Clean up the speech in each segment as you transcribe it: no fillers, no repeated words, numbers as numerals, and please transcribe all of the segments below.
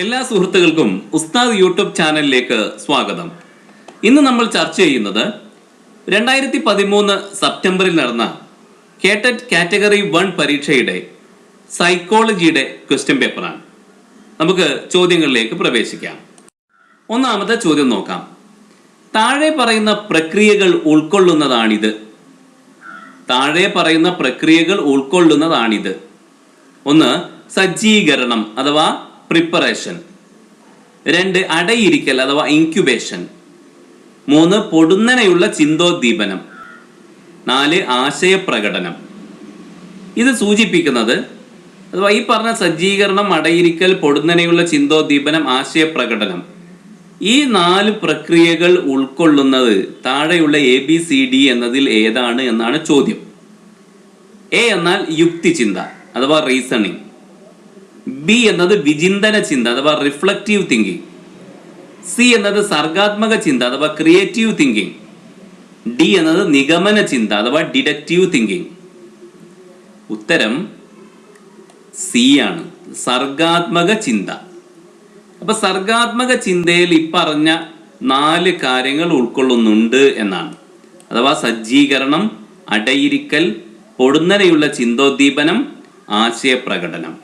എല്ലാ സുഹൃത്തുക്കൾക്കും ഉസ്താദ് യൂട്യൂബ് ചാനലിലേക്ക് സ്വാഗതം. ഇന്ന് നമ്മൾ ചർച്ച ചെയ്യുന്നത് 2013 സെപ്റ്റംബറിൽ നടന്ന കേട്ടറ്റ് കാറ്റഗറി 1 പരീക്ഷയുടെ സൈക്കോളജിയുടെ ക്വസ്റ്റ്യൻ പേപ്പറാണ്. നമുക്ക് ചോദ്യങ്ങളിലേക്ക് പ്രവേശിക്കാം. ഒന്നാമത്തെ ചോദ്യം നോക്കാം. താഴെ പറയുന്ന പ്രക്രിയകൾ ഉൾക്കൊള്ളുന്നതാണിത്. ഒന്ന്, സജ്ജീകരണം അഥവാ പ്രിപ്പറേഷൻ. 2, അടയിരിക്കൽ അഥവാ ഇൻക്യുബേഷൻ. 3, പൊടുന്നനെയുള്ള ചിന്തോദ്ദീപനം. 4, ആശയപ്രകടനം. ഇത് സൂചിപ്പിക്കുന്നത് അഥവാ ഈ പറഞ്ഞ സജ്ജീകരണം, അടയിരിക്കൽ, പൊടുന്നനെയുള്ള ചിന്തോദ്ദീപനം, ആശയപ്രകടനം, ഈ 4 പ്രക്രിയകൾ ഉൾക്കൊള്ളുന്നത് താഴെയുള്ള ABCD എന്നതിൽ ഏതാണ് എന്നാണ് ചോദ്യം. എ എന്നാൽ യുക്തിചിന്ത അഥവാ റീസണിങ്. ബി എന്നത് വിചിന്തന ചിന്ത അഥവാ റിഫ്ലക്റ്റീവ് തിങ്കിങ്. സി എന്നത് സർഗാത്മക ചിന്ത അഥവാ ക്രിയേറ്റീവ് തിങ്കിങ്. ഡി എന്നത് നിഗമന ചിന്ത അഥവാ ഡിഡക്റ്റീവ് തിങ്കിങ്. ഉത്തരം സി ആണ്, സർഗാത്മക ചിന്ത. അപ്പൊ സർഗാത്മക ചിന്തയിൽ ഇപ്പറഞ്ഞ 4 കാര്യങ്ങൾ ഉൾക്കൊള്ളുന്നുണ്ട് എന്നാണ്. അഥവാ സജ്ജീകരണം, അടയിരിക്കൽ, പൊടുന്നനെയുള്ള ചിന്തോദ്ദീപനം, ആശയപ്രകടനം.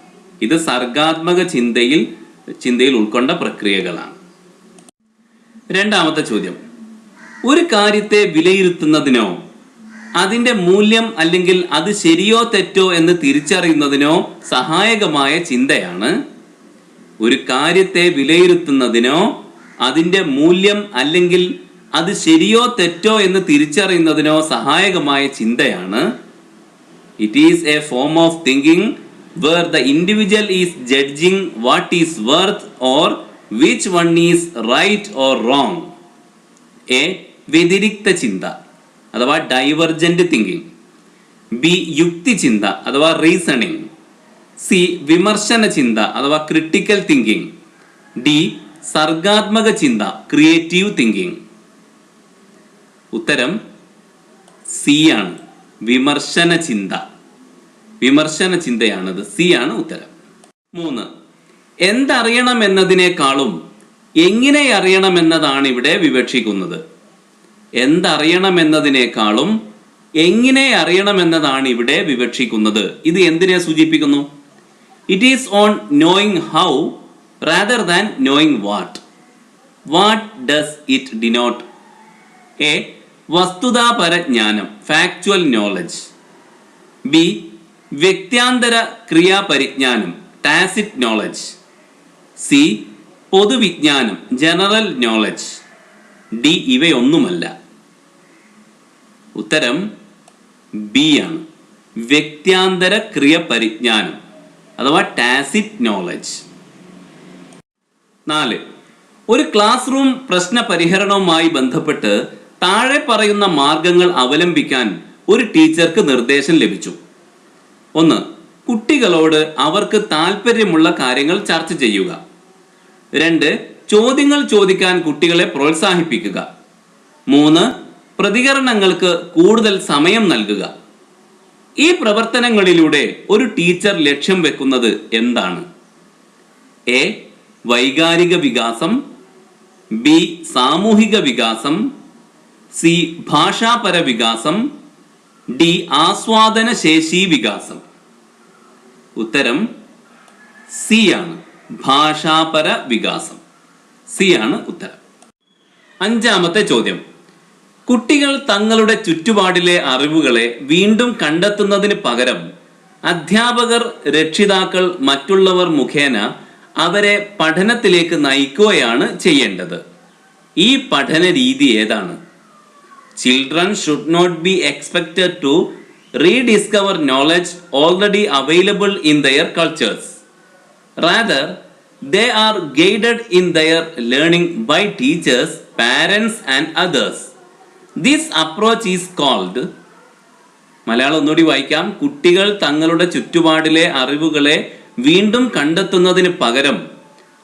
ഇത് സർഗാത്മക ചിന്തയിൽ ഉൾക്കൊണ്ട പ്രക്രിയകളാണ്. രണ്ടാമത്തെ ചോദ്യം. ഒരു കാര്യത്തെ വിലയിരുത്തുന്നതിനോ അതിന്റെ മൂല്യം അല്ലെങ്കിൽ അത് ശരിയോ തെറ്റോ എന്ന് തിരിച്ചറിയുന്നതിനോ സഹായകമായ ചിന്തയാണ്. ഒരു കാര്യത്തെ വിലയിരുത്തുന്നതിനോ അതിന്റെ മൂല്യം അല്ലെങ്കിൽ അത് ശരിയോ തെറ്റോ എന്ന് തിരിച്ചറിയുന്നതിനോ സഹായകമായ ചിന്തയാണ്. It is a form of thinking where the individual is judging what is worth or which one is right or wrong. A, വ്യതിരിക്ത ചിന്ത അഥവാ ഡൈവർജന്റ് തിങ്കിങ്. ബി, യുക്തി ചിന്ത അഥവാ റീസണിങ്. സി, വിമർശന ചിന്ത അഥവാ ക്രിട്ടിക്കൽ തിങ്കിങ്. ഡി, സർഗാത്മക ചിന്ത ക്രിയേറ്റീവ് തിങ്കിങ്. ഉത്തരം സി ആണ്, വിമർശന ചിന്തയാണത്. സി ആണ് ഉത്തരം. 3, എന്തറിയണമെന്നതിനേക്കാളും എങ്ങനെ അറിയണമെന്നതാണ് ഇവിടെ വിവക്ഷിക്കുന്നത്. എന്തറിയണമെന്നതിനേക്കാളും എങ്ങനെ അറിയണമെന്നതാണ് ഇവിടെ വിവക്ഷിക്കുന്നത്. ഇത് എന്തിനെ സൂചിപ്പിക്കുന്നു? It is on knowing how rather than knowing what. What does it denote? A, വസ്തുതാപര ജ്ഞാനം ഫാക്ച്വൽ നോളജ്. ബി, വ്യക്ത്യാന്തര ക്രിയാപരിജ്ഞാനം ടാസിറ്റ് നോളജ്. സി, പൊതുവിജ്ഞാനം ജനറൽ നോളജ്. ഡി, ഇവയൊന്നുമല്ല. ഉത്തരം ബി ആണ്, വ്യക്ത്യാന്തര ക്രിയപരിജ്ഞാനം അഥവാ ടാസിറ്റ് നോളജ്. 4, ഒരു ക്ലാസ് റൂം പ്രശ്ന പരിഹരണവുമായി ബന്ധപ്പെട്ട് താഴെ പറയുന്ന മാർഗങ്ങൾ അവലംബിക്കാൻ ഒരു ടീച്ചർക്ക് നിർദ്ദേശം ലഭിച്ചു. 1, കുട്ടികളോട് അവർക്ക് താല്പര്യമുള്ള കാര്യങ്ങൾ ചർച്ച ചെയ്യുക. 2, ചോദ്യങ്ങൾ ചോദിക്കാൻ കുട്ടികളെ പ്രോത്സാഹിപ്പിക്കുക. 3, പ്രതികരണങ്ങൾക്ക് കൂടുതൽ സമയം നൽകുക. ഈ പ്രവർത്തനങ്ങളിലൂടെ ഒരു ടീച്ചർ ലക്ഷ്യം വെക്കുന്നത് എന്താണ്? എ, വൈകാരിക വികാസം. ബി, സാമൂഹിക വികാസം. സി, ഭാഷാപര വികാസം. ഡി, ആസ്വാദന ശേഷി വികാസം. ഉത്തരം സി ആണ്, ഭാഷാപര വികാസം. സി ആണ് ഉത്തരം. 5ാമത്തെ ചോദ്യം. കുട്ടികൾ തങ്ങളുടെ ചുറ്റുപാടിലെ അറിവുകളെ വീണ്ടും കണ്ടെത്തുന്നതിന് പകരം അധ്യാപകർ, രക്ഷിതാക്കൾ, മറ്റുള്ളവർ മുഖേന അവരെ പഠനത്തിലേക്ക് നയിക്കുകയാണ് ചെയ്യേണ്ടത്. ഈ പഠന രീതി ഏതാണ്? Children should not be expected to rediscover knowledge already available in their cultures. Rather, they are guided in their learning by teachers, parents and others. This approach is called, Malayalam ഒന്നുകൂടി വായിക്കാം. കുട്ടികൾ തങ്ങളുടെ ചുറ്റുപാടിലെ അറിവുകളെ വീണ്ടും കണ്ടെത്തുന്നതിന് പകരം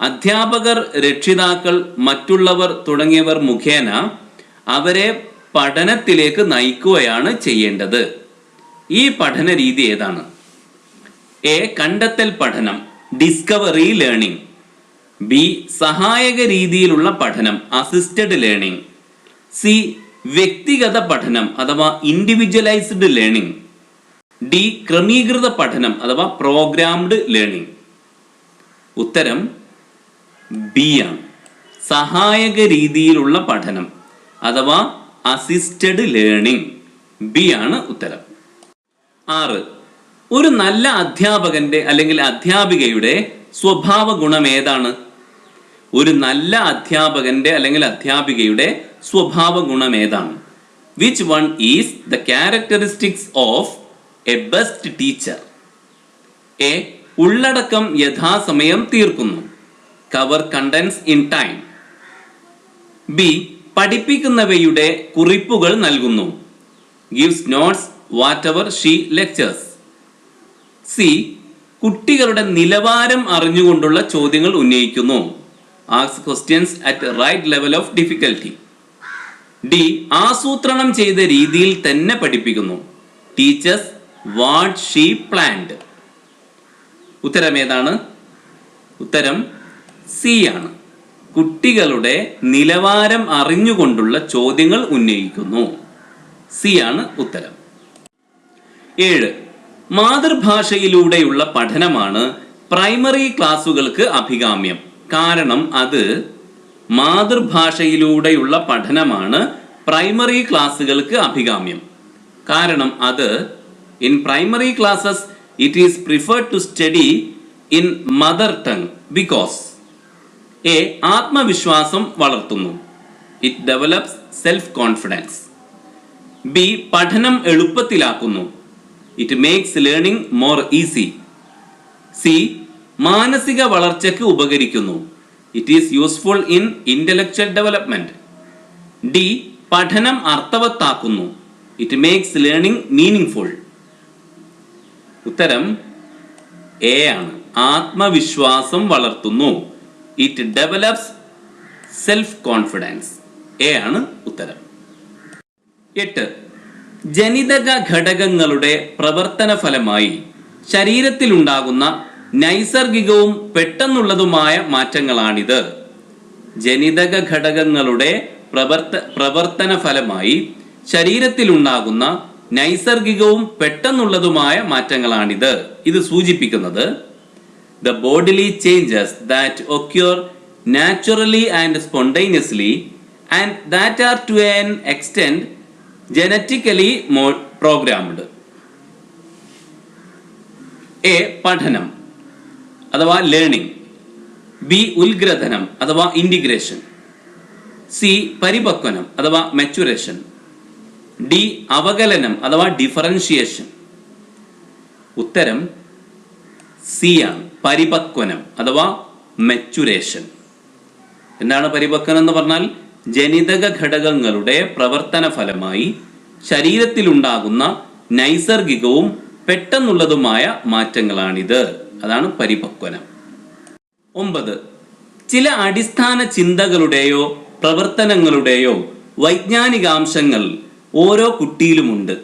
അധ്യാപകർ, രക്ഷിതാക്കൾ, മറ്റുള്ളവർ തുടങ്ങിയവർ മുഖേന അവരെ പഠനത്തിലേക്ക് നയിക്കുകയാണ് ചെയ്യേണ്ടത്. ഈ പഠന രീതി ഏതാണ്? എ, കണ്ടെത്തൽ പഠനം ഡിസ്കവറി ലേണിംഗ്. ബി സഹായക രീതിയിലുള്ള പഠനം അസിസ്റ്റഡ് ലേണിംഗ്. സി വ്യക്തിഗത പഠനം അഥവാ ഇൻഡിവിജ്വലൈസ്ഡ് ലേണിംഗ്. ഡി ക്രമീകൃത പഠനം അഥവാ പ്രോഗ്രാംഡ് ലേണിംഗ്. ഉത്തരം ബി ആണ്. സഹായക രീതിയിലുള്ള പഠനം അഥവാ അസിസ്റ്റഡ് ലേണിംഗ്. ബി ആണ് ഉത്തരം. 6. ഒരു നല്ല അധ്യാപകന്റെ അല്ലെങ്കിൽ അധ്യാപികയുടെ സ്വഭാവ ഗുണം ഏതാണ്? ഒരു നല്ല അധ്യാപകന്റെ അല്ലെങ്കിൽ അധ്യാപികയുടെ സ്വഭാവ ഗുണം ഏതാണ്? Which one is the characteristics of a best teacher? A ഉള്ളടക്കം യഥാസമയം തീർക്കുന്നു, cover contents in time. B പഠിപ്പിക്കുന്നവയുടെ കുറിപ്പുകൾ നൽകുന്നു, gives notes whatever she lectures. C കുട്ടികളുടെ നിലവാരം അറിഞ്ഞുകൊണ്ടുള്ള ചോദ്യങ്ങൾ ഉന്നയിക്കുന്നു, ask questions at right level of difficulty. D ആസൂത്രണം ചെയ്ത രീതിയിൽ തന്നെ പഠിപ്പിക്കുന്നു, ടീച്ചേഴ്സ് വാട്ട് ഷീ പ്ലാൻഡ്. ഉത്തരം ഏതാണ്? ഉത്തരം സി ആണ്. കുട്ടികളുടെ നിലവാരം അറിഞ്ഞുകൊണ്ടുള്ള ചോദ്യങ്ങൾ ഉന്നയിക്കുന്നു. സി ആണ് ഉത്തരം. 7. മാതൃഭാഷയിലൂടെയുള്ള പഠനമാണ് പ്രൈമറി ക്ലാസുകൾക്ക് അഭികാമ്യം. കാരണം അത് മാതൃഭാഷയിലൂടെയുള്ള പഠനമാണ് പ്രൈമറി ക്ലാസുകൾക്ക് അഭികാമ്യം. കാരണം അത് in primary classes it is preferred to study in mother tongue because A ആത്മവിശ്വാസം വളർത്തുന്നു, it develops self confidence. B പഠനം എളുപ്പത്തിലാക്കുന്നു, it makes learning more easy. C മാനസിക വളർച്ചയ്ക്ക് ഉപകരിക്കുന്നു, it is useful in intellectual development. D പഠനം അർത്ഥവത്താക്കുന്നു, it makes learning meaningful. ഉത്തരം എ ആണ്. ആത്മവിശ്വാസം വളർത്തുന്നു, it develops self confidence. A ആണ് ഉത്തരം. 8. ജനിതക ഘടകങ്ങളുടെ പ്രവർത്തന ഫലമായി ശരീരത്തിലുണ്ടാകുന്ന നൈസർഗികവും പെട്ടെന്നുള്ളതുമായ മാറ്റങ്ങളാണിത്. ജനിതക ഘടകങ്ങളുടെ പ്രവർത്തന ഫലമായി ശരീരത്തിലുണ്ടാകുന്ന നൈസർഗികവും പെട്ടെന്നുള്ളതുമായ മാറ്റങ്ങളാണിത്. ഇത് സൂചിപ്പിക്കുന്നത് the bodily changes that occur naturally and spontaneously and that are to an extent genetically programmed. A പഠനം അഥവാ ലേണിംഗ്. ബി ഉത്ഗ്രഥനം അഥവാ ഇന്റിഗ്രേഷൻ. സി പരിപക്വനം അഥവാ മെച്ചുറേഷൻ. ഡി അവകലനം അഥവാ ഡിഫറൻഷിയേഷൻ. ഉത്തരം സി ആണ്. പരിപക്വനം അഥവാ മെച്ചുറേഷൻ. എന്താണ് പരിപക്വനം എന്ന് പറഞ്ഞാൽ? ജനിതക ഘടകങ്ങളുടെ പ്രവർത്തന ഫലമായി ശരീരത്തിലുണ്ടാകുന്ന നൈസർഗികവും പെട്ടെന്നുള്ളതുമായ മാറ്റങ്ങളാണിത്. അതാണ് പരിപക്വനം. 9. ചില അടിസ്ഥാന ചിന്തകളുടെയോ പ്രവർത്തനങ്ങളുടെയോ വൈജ്ഞാനികാംശങ്ങൾ ഓരോ കുട്ടിയിലുമുണ്ട്.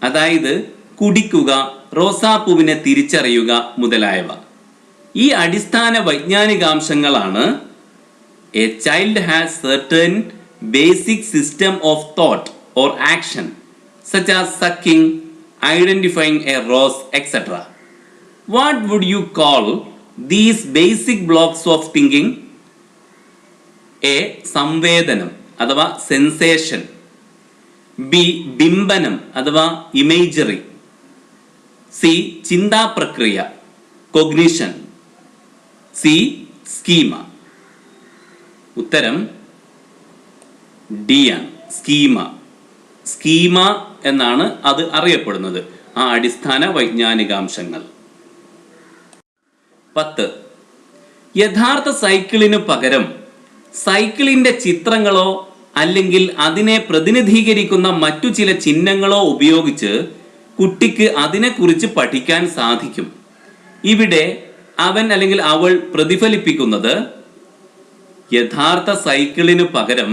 അതായത് കുടിക്കുക, റോസാപ്പൂവിനെ തിരിച്ചറിയുക മുതലായവ. ഈ അടിസ്ഥാന വൈജ്ഞാനികാംശങ്ങളാണ് a child has certain basic system of thought or action such as sucking, identifying a rose etcetera. What would you call these basic blocks of thinking? A സംവേദനം അഥവാ സെൻസേഷൻ. ബി ബിംബനം അഥവാ ഇമേജറി. സി ചിന്താ പ്രക്രിയ cognition. C schema. ഉത്തരം D ആണ്. Schema. Schema എന്നാണ് അത് അറിയപ്പെടുന്നത്, ആ അടിസ്ഥാന വൈജ്ഞാനികാംശങ്ങൾ. 10. യഥാർത്ഥ സൈക്കിളിനു പകരം സൈക്കിളിന്റെ ചിത്രങ്ങളോ അല്ലെങ്കിൽ അതിനെ പ്രതിനിധീകരിക്കുന്ന മറ്റു ചില ചിഹ്നങ്ങളോ ഉപയോഗിച്ച് കുട്ടിക്ക് അതിനെക്കുറിച്ച് പഠിക്കാൻ സാധിക്കും. ഇവിടെ അവൻ അല്ലെങ്കിൽ അവൾ പ്രതിഫലിപ്പിക്കുന്നത് യഥാർത്ഥ സൈക്കിളിനു പകരം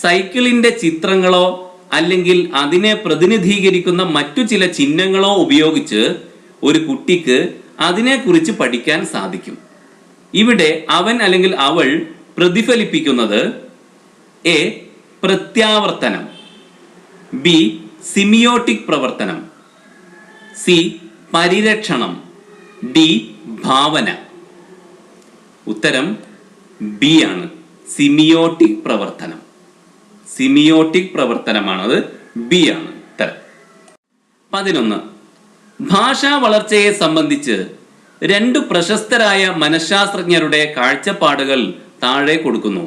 സൈക്കിളിന്റെ ചിത്രങ്ങളോ അല്ലെങ്കിൽ അതിനെ പ്രതിനിധീകരിക്കുന്ന മറ്റു ചില ചിഹ്നങ്ങളോ ഉപയോഗിച്ച് ഒരു കുട്ടിക്ക് അതിനെക്കുറിച്ച് പഠിക്കാൻ സാധിക്കും. ഇവിടെ അവൻ അല്ലെങ്കിൽ അവൾ പ്രതിഫലിപ്പിക്കുന്നത് എ പ്രത്യാവർത്തനം, ബി സിമിയോട്ടിക് പ്രവർത്തനം, സി പരിരക്ഷണം, ഡി ഭാവന. ഉത്തരം ബി ആണ്, സിമിയോട്ടിക് പ്രവർത്തനം. സിമിയോട്ടിക് പ്രവർത്തനമാണത്, ബി ആണ് ഉത്തരം. 11. ഭാഷാ വളർച്ചയെ സംബന്ധിച്ച് രണ്ട് പ്രശസ്തരായ മനഃശാസ്ത്രജ്ഞരുടെ കാഴ്ചപ്പാടുകൾ താഴെ കൊടുക്കുന്നു.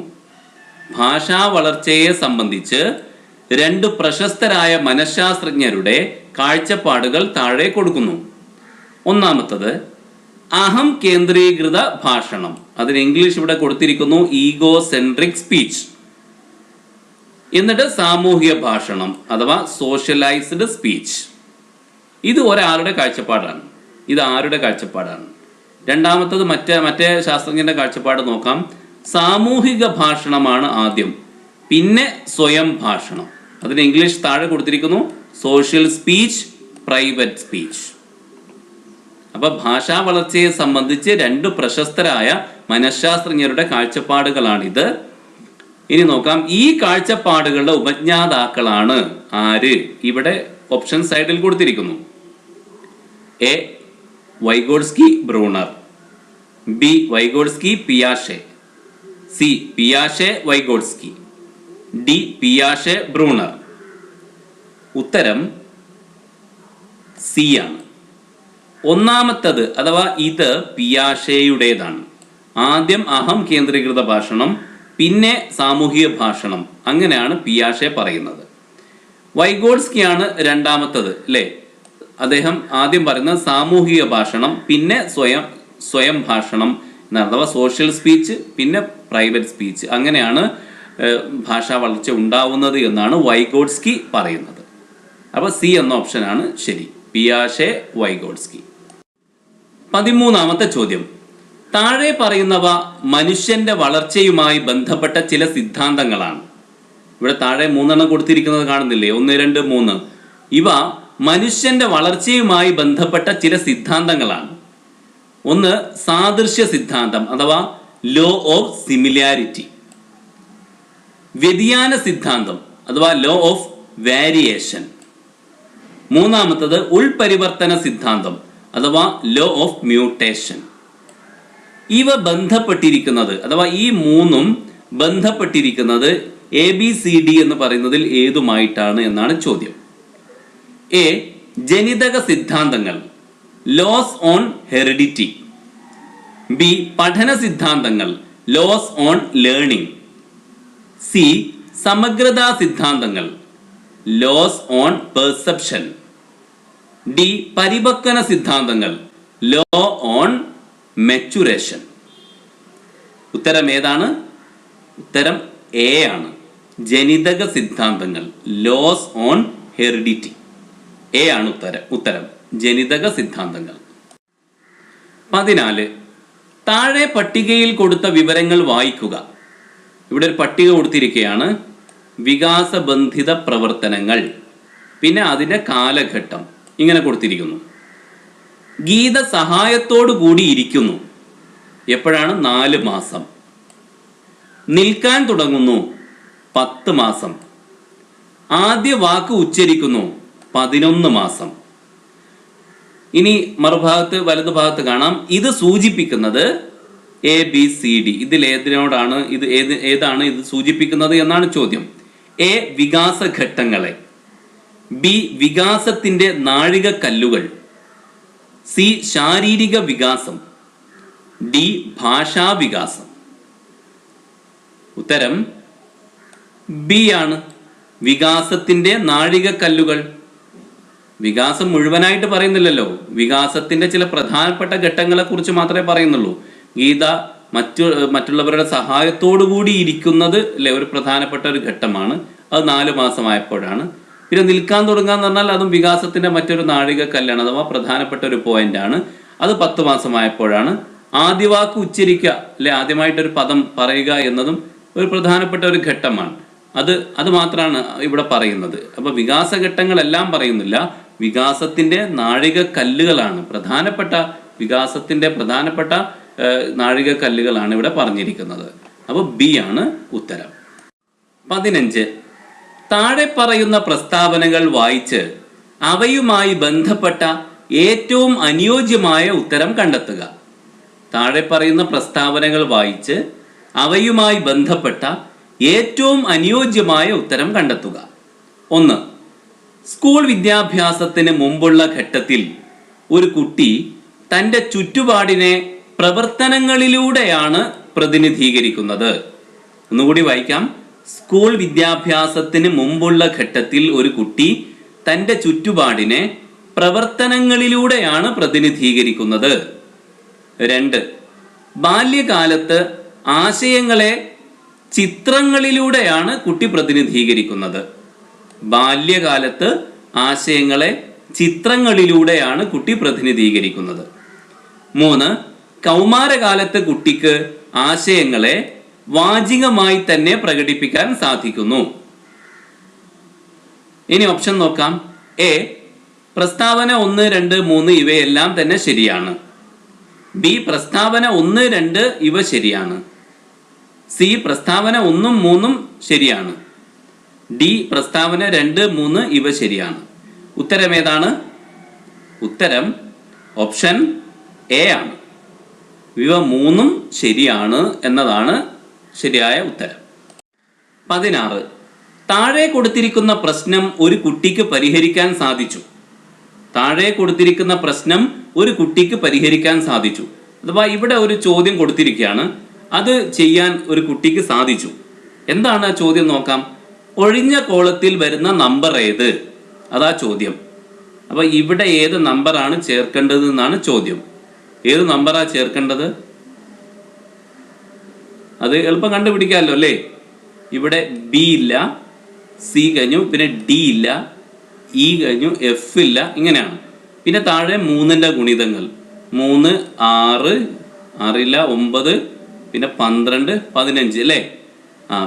ഭാഷാ വളർച്ചയെ സംബന്ധിച്ച് രണ്ട് പ്രശസ്തരായ മനഃശാസ്ത്രജ്ഞരുടെ കാഴ്ചപ്പാടുകൾ താഴെ കൊടുക്കുന്നു. ഒന്നാമത്തത് അഹം കേന്ദ്രീകൃത ഭാഷണം. അതിന് ഇംഗ്ലീഷ് ഇവിടെ കൊടുത്തിരിക്കുന്നു ഈഗോ സെൻട്രിക് സ്പീച്ച്. എന്നിട്ട് സാമൂഹിക ഭാഷണം അഥവാ സോഷ്യലൈസ്ഡ് സ്പീച്ച്. ഇത് ഒരാളുടെ കാഴ്ചപ്പാടാണ്. ഇത് ആരുടെ കാഴ്ചപ്പാടാണ്? രണ്ടാമത്തത് മറ്റേ ശാസ്ത്രജ്ഞന്റെ കാഴ്ചപ്പാട് നോക്കാം. സാമൂഹിക ഭാഷണമാണ് ആദ്യം, പിന്നെ സ്വയം ഭാഷണം. അതിന് ഇംഗ്ലീഷ് താഴെ കൊടുത്തിരിക്കുന്നു സോഷ്യൽ സ്പീച്ച്, പ്രൈവറ്റ് സ്പീച്ച്. അപ്പൊ ഭാഷാ വളർച്ചയെ സംബന്ധിച്ച് രണ്ട് പ്രശസ്തരായ മനഃശാസ്ത്രജ്ഞരുടെ കാഴ്ചപ്പാടുകളാണിത്. ഇനി നോക്കാം, ഈ കാഴ്ചപ്പാടുകളുടെ ഉപജ്ഞാതാക്കളാണ് ആര്? ഇവിടെ ഓപ്ഷൻ സൈഡിൽ കൊടുത്തിരിക്കുന്നു. A Vygotsky Bruner, B Vygotsky പിയാഷെ, C പിയാഷെ Vygotsky, D പിയാഷെ Bruner. ഉത്തരം സി ആണ്. ഒന്നാമത്തത് അഥവാ ഇത് പിയാഷെയുടേതാണ്. ആദ്യം അഹം കേന്ദ്രീകൃത ഭാഷണം, പിന്നെ സാമൂഹിക ഭാഷണം, അങ്ങനെയാണ് പിയാഷെ പറയുന്നത്. വൈഗോട്സ്കിയാണ് രണ്ടാമത്തത് അല്ലേ? അദ്ദേഹം ആദ്യം പറയുന്നത് സാമൂഹിക ഭാഷണം, പിന്നെ സ്വയം ഭാഷണം അഥവാ സോഷ്യൽ സ്പീച്ച്, പിന്നെ പ്രൈവറ്റ് സ്പീച്ച്. അങ്ങനെയാണ് ഭാഷാ വളർച്ച ഉണ്ടാവുന്നത് എന്നാണ് വൈഗോട്സ്കി പറയുന്നത്. അപ്പൊ സി എന്ന ഓപ്ഷനാണ് ശരി, പിയാഷെ വൈഗോട്സ്കി. 13ാമത്തെ ചോദ്യം. താഴെ പറയുന്നവ മനുഷ്യന്റെ വളർച്ചയുമായി ബന്ധപ്പെട്ട ചില സിദ്ധാന്തങ്ങളാണ്. ഇവിടെ താഴെ 3 കൊടുത്തിരിക്കുന്നത് കാണുന്നില്ലേ? 1, 2, 3. ഇവ മനുഷ്യന്റെ വളർച്ചയുമായി ബന്ധപ്പെട്ട ചില സിദ്ധാന്തങ്ങളാണ്. ഒന്ന് സാദൃശ്യ സിദ്ധാന്തം അഥവാ ലോ ഓഫ് സിമിലാരിറ്റി. വ്യതിയാന സിദ്ധാന്തം അഥവാ ലോ ഓഫ് വാരിയേഷൻ. മൂന്നാമത്തത് ഉൾപരിവർത്തന സിദ്ധാന്തം അഥവാ ലോ ഓഫ് മ്യൂട്ടേഷൻ. ഇവ ബന്ധപ്പെട്ടിരിക്കുന്നത് അഥവാ ഈ മൂന്നും ബന്ധപ്പെട്ടിരിക്കുന്നത് ABCD എന്ന് പറയുന്നതിൽ ഏതുമായിട്ടാണ് എന്നാണ് ചോദ്യം. എ ജനിതക സിദ്ധാന്തങ്ങൾ, ലോസ് ഓൺ ഹെറിഡിറ്റി. ബി പഠന സിദ്ധാന്തങ്ങൾ, ലോസ് ഓൺ ലേണിംഗ്. സി സമഗ്രതാ സിദ്ധാന്തങ്ങൾ, ലോസ് ഓൺ പെർസെപ്ഷൻ. ഡി പരിപക്വന സിദ്ധാന്തങ്ങൾ, ലോ ഓൺ മെച്ചുറേഷൻ. ഉത്തരം ഏതാണ്? ഉത്തരം എ ആണ്, ജനിതക സിദ്ധാന്തങ്ങൾ, ലോസ് ഓൺ ഹെറിഡിറ്റി. എ ആണ് ഉത്തരം ജനിതക സിദ്ധാന്തങ്ങൾ. 14. താഴെ പട്ടികയിൽ കൊടുത്ത വിവരങ്ങൾ വായിക്കുക. ഇവിടെ ഒരു പട്ടിക കൊടുത്തിരിക്കുകയാണ്. വികാസബന്ധിത പ്രവർത്തനങ്ങൾ, പിന്നെ അതിൻ്റെ കാലഘട്ടം ഇങ്ങനെ കൊടുത്തിരിക്കുന്നു. ഗീത സഹായത്തോടു കൂടി ഇരിക്കുന്നു. എപ്പോഴാണ്? 4 മാസം. നിൽക്കാൻ തുടങ്ങുന്നു 10 മാസം. ആദ്യ വാക്ക് ഉച്ചരിക്കുന്നു 11 മാസം. ഇനി മറുഭാഗത്ത് വലതുഭാഗത്ത് കാണാം, ഇത് സൂചിപ്പിക്കുന്നത് ABCD. ഇതിൽ ഏതിനോടാണ് ഏതാണ് ഇത് സൂചിപ്പിക്കുന്നത് എന്നാണ് ചോദ്യം. എ വികാസഘട്ടങ്ങളെ, ബി വികാസത്തിന്റെ നാഴികക്കല്ലുകൾ, സി ശാരീരിക വികാസം, ഡി ഭാഷാ വികാസം. ഉത്തരം ബി ആണ്, വികാസത്തിന്റെ നാഴികക്കല്ലുകൾ. വികാസം മുഴുവനായിട്ട് പറയുന്നില്ലല്ലോ, വികാസത്തിന്റെ ചില പ്രധാനപ്പെട്ട ഘട്ടങ്ങളെ കുറിച്ച് മാത്രമേ പറയുന്നുള്ളൂ. ഗീത മറ്റുള്ളവരുടെ സഹായത്തോടു കൂടി ഇരിക്കുന്നത് അല്ലെ ഒരു പ്രധാനപ്പെട്ട ഒരു ഘട്ടമാണ്. അത് 4 മാസമായപ്പോഴാണ്. പിന്നെ നിൽക്കാൻ തുടങ്ങാന്ന് പറഞ്ഞാൽ അതും വികാസത്തിന്റെ മറ്റൊരു നാഴികക്കല്ലാണ് അഥവാ പ്രധാനപ്പെട്ട ഒരു പോയിന്റ് ആണ്. അത് 10 മാസമായപ്പോഴാണ്. ആദ്യവാക്ക് ഉച്ചരിക്കുക അല്ലെ, ആദ്യമായിട്ടൊരു പദം പറയുക എന്നതും ഒരു പ്രധാനപ്പെട്ട ഒരു ഘട്ടമാണ്. അത് മാത്രമാണ് ഇവിടെ പറയുന്നത്. അപ്പൊ വികാസഘട്ടങ്ങളെല്ലാം പറയുന്നില്ല, വികാസത്തിന്റെ നാഴികക്കല്ലുകളാണ് വികാസത്തിന്റെ പ്രധാനപ്പെട്ട നാഴികക്കല്ലുകളാണ് ഇവിടെ പറഞ്ഞിരിക്കുന്നത്. അപ്പോൾ ബി ആണ് ഉത്തരം. 15. താഴെ പറയുന്ന പ്രസ്താവനകൾ വായിച്ച് അവയുമായി ബന്ധപ്പെട്ട ഏറ്റവും അനുയോജ്യമായ ഉത്തരം കണ്ടെത്തുക. താഴെ പറയുന്ന പ്രസ്താവനകൾ വായിച്ച് അവയുമായി ബന്ധപ്പെട്ട ഏറ്റവും അനുയോജ്യമായ ഉത്തരം കണ്ടെത്തുക. 1. സ്കൂൾ വിദ്യാഭ്യാസത്തിന് മുമ്പുള്ള ഘട്ടത്തിൽ ഒരു കുട്ടി തൻ്റെ ചുറ്റുപാടിനെ പ്രവർത്തനങ്ങളിലൂടെയാണ് പ്രതിനിധീകരിക്കുന്നത്. ഒന്നുകൂടി വായിക്കാം. സ്കൂൾ വിദ്യാഭ്യാസത്തിന് മുമ്പുള്ള ഘട്ടത്തിൽ ഒരു കുട്ടി തൻ്റെ ചുറ്റുപാടിനെ പ്രവർത്തനങ്ങളിലൂടെയാണ് പ്രതിനിധീകരിക്കുന്നത്. 2. ബാല്യകാലത്ത് ആശയങ്ങളെ ചിത്രങ്ങളിലൂടെയാണ് കുട്ടി പ്രതിനിധീകരിക്കുന്നത്. ബാല്യകാലത്ത് ആശയങ്ങളെ ചിത്രങ്ങളിലൂടെയാണ് കുട്ടി പ്രതിനിധീകരിക്കുന്നത്. 3. കൗമാരകാലത്ത് കുട്ടിക്ക് ആശയങ്ങളെ വാചികമായി തന്നെ പ്രകടിപ്പിക്കാൻ സാധിക്കുന്നു. ഇനി ഓപ്ഷൻ നോക്കാം. എ, പ്രസ്താവന 1, 2, 3 ഇവയെല്ലാം തന്നെ ശരിയാണ്. ബി, പ്രസ്താവന 1, 2 ഇവ ശരിയാണ്. സി, പ്രസ്താവന 1, 3 ശരിയാണ്. ഡി, പ്രസ്താവന 2, 3 ഇവ ശരിയാണ്. ഉത്തരം ഏതാണ്? ഉത്തരം ഓപ്ഷൻ എ ആണ്. ഇവ 3 ശരിയാണ് എന്നതാണ് ശരിയായ ഉത്തരം. 16. താഴെ കൊടുത്തിരിക്കുന്ന പ്രശ്നം ഒരു കുട്ടിക്ക് പരിഹരിക്കാൻ സാധിച്ചു. താഴെ കൊടുത്തിരിക്കുന്ന പ്രശ്നം ഒരു കുട്ടിക്ക് പരിഹരിക്കാൻ സാധിച്ചു. അഥവാ ഇവിടെ ഒരു ചോദ്യം കൊടുത്തിരിക്കുകയാണ്, അത് ചെയ്യാൻ ഒരു കുട്ടിക്ക് സാധിച്ചു. എന്താണ് ആ ചോദ്യം നോക്കാം. ഒഴിഞ്ഞ കോളത്തിൽ വരുന്ന നമ്പർ ഏത്? അതാ ചോദ്യം. അപ്പൊ ഇവിടെ ഏത് നമ്പറാണ് ചേർക്കേണ്ടത് എന്നാണ് ചോദ്യം. ഏത് നമ്പറാ ചേർക്കേണ്ടത്? അത് എളുപ്പം കണ്ടുപിടിക്കാമല്ലോ അല്ലേ. ഇവിടെ ബി ഇല്ല, സി കഴിഞ്ഞു, പിന്നെ ഡി ഇല്ല, ഇ കഴിഞ്ഞു, എഫ് ഇല്ല, ഇങ്ങനെയാണ്. പിന്നെ താഴെ 3ന്റെ ഗുണിതങ്ങൾ 3, 6, 9, പിന്നെ 12, 15 അല്ലേ.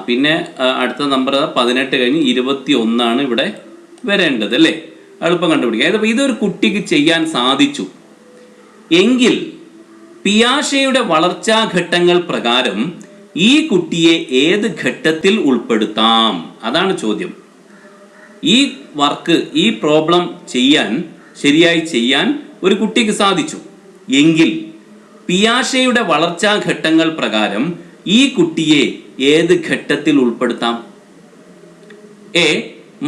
പിന്നെ അടുത്ത നമ്പർ 18 കഴിഞ്ഞ് 21 ഇവിടെ വരേണ്ടത് അല്ലേ. എളുപ്പം കണ്ടുപിടിക്കാം. ഇതൊരു കുട്ടിക്ക് ചെയ്യാൻ സാധിച്ചു എങ്കിൽ പിയാഷെയുടെ വളർച്ചാഘട്ടങ്ങൾ പ്രകാരം ഈ കുട്ടിയെ ഏത് ഘട്ടത്തിൽ ഉൾപ്പെടുത്താം? അതാണ് ചോദ്യം. ഈ വർക്ക്, ഈ പ്രോബ്ലം ശരിയായി ചെയ്യാൻ ഒരു കുട്ടിക്ക് സാധിച്ചു എങ്കിൽ പിയാഷെയുടെ വളർച്ചാഘട്ടങ്ങൾ പ്രകാരം ഈ കുട്ടിയെ ഏത് ഘട്ടത്തിൽ ഉൾപ്പെടുത്താം? എ,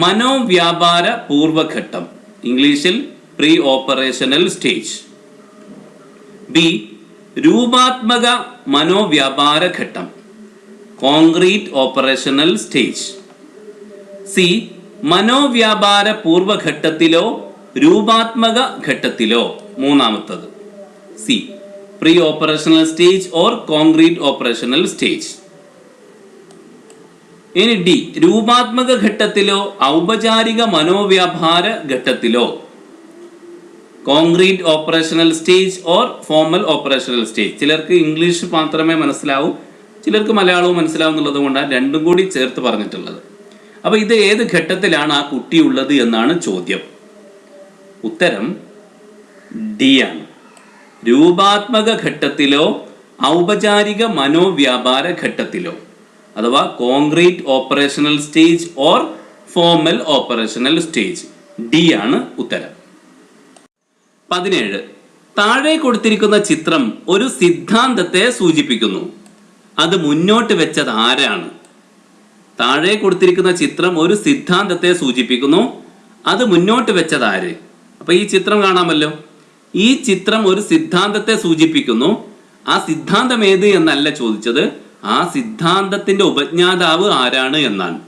മനോവ്യാപാര പൂർവഘട്ടം, ഇംഗ്ലീഷിൽ പ്രീ ഓപ്പറേഷണൽ സ്റ്റേജ്. ബി, രൂപാത്മക മനോവ്യാപാര ഘട്ടം, കോൺക്രീറ്റ് ഓപ്പറേഷണൽ സ്റ്റേജ്. സി, മനോവ്യാപാര പൂർവഘട്ടത്തിലോ രൂപാത്മക ഘട്ടത്തിലോ. മൂന്നാമത്തത് C, pre operational stage or concrete operational stage. ഇനി ഡി, രൂപാത്മക ഘട്ടത്തിലോ ഔപചാരിക മനോവ്യാപാര ഘട്ടത്തിലോ, concrete operational stage or formal operational stage. ചിലർക്ക് ഇംഗ്ലീഷ് മാത്രമേ മനസ്സിലാവൂ, ചിലർക്ക് മലയാളവും മനസ്സിലാവും എന്നുള്ളത് കൊണ്ടാണ് രണ്ടും കൂടി ചേർത്ത് പറഞ്ഞിട്ടുള്ളത്. അപ്പൊ ഇത് ഏത് ഘട്ടത്തിലാണ് ആ കുട്ടി ഉള്ളത് എന്നാണ് ചോദ്യം. ഉത്തരം ഡി ആണ്. രൂപാത്മക ഘട്ടത്തിലോ ഔപചാരിക മനോവ്യാപാര ഘട്ടത്തിലോ, അഥവാ concrete operational stage or formal operational stage. D ആണ് ഉത്തരം. 17. താഴെ കൊടുത്തിരിക്കുന്ന ചിത്രം ഒരു സിദ്ധാന്തത്തെ സൂചിപ്പിക്കുന്നു. അത് മുന്നോട്ട് വെച്ചത് ആരാണ്? താഴെ കൊടുത്തിരിക്കുന്ന ചിത്രം ഒരു സിദ്ധാന്തത്തെ സൂചിപ്പിക്കുന്നു. അത് മുന്നോട്ട് വെച്ചത് ആര്? അപ്പൊ ഈ ചിത്രം കാണാമല്ലോ. ഈ ചിത്രം ഒരു സിദ്ധാന്തത്തെ സൂചിപ്പിക്കുന്നു. ആ സിദ്ധാന്തം ഏത് എന്നല്ല ചോദിച്ചത്, ആ സിദ്ധാന്തത്തിന്റെ ഉപജ്ഞാതാവ് ആരാണ് എന്നാണ്.